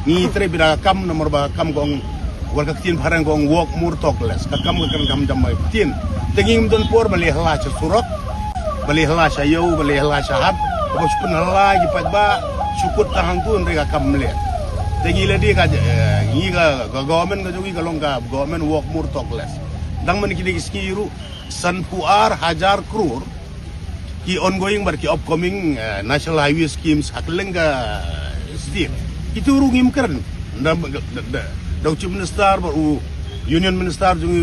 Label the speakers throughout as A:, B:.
A: ni tre bira kam nomor ba kam gong warga tin parang gong walk mur tokles ka kam kan kam jam mai tin tenging don por bali hala cha surok bali hala cha yo bali hala cha hat ko spun hala gi ba sukut tahang tu mereka kam le tengi le di ka gi ga government ga jogi ga longa government walk mur tokles dang man ki skiru sanpuar hajar crore ki ongoing bar ki upcoming national highway schemes haklenga state itu rungim keren daw chief minister baru union minister jungi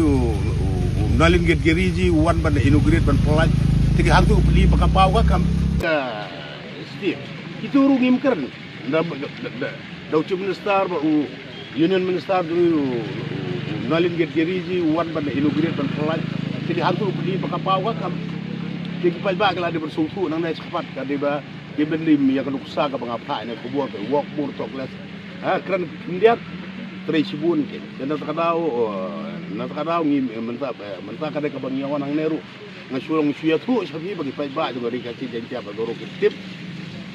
A: nalin get geriji wan ban inaugurate ban pelaj tigi hantu beli pakapau ka kam state itu rungim keren daw chief minister baru union minister jungi nalin get geriji wan ban inaugurate ban pelaj tigi hantu beli pakapau ka kam tigi palba kala di bersungsu nang nai cepat ka di ba gibendim ya kan usaha ka pangapa ne ko buat walk mur tokles keren indiat Tresibun ke dan nakadao ngi menta kada ka bangyawan ang neru ngasulong suya tu sabi bagi ba juga dikasih janji apa doro kitip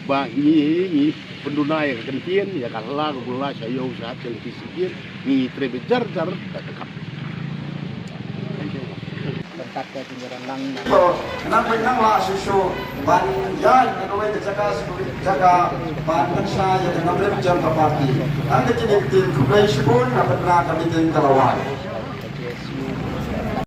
A: ba ngi pendunai ka kentien ya kala gula sayo saat yang kisikir ngi trebejar jar kakap
B: berkat ketinggalan lang
C: nang la susu ban yan kawai jaga ban sa ya nang ber jam kapati ang kini tin kubai sipun na kami tin kalawai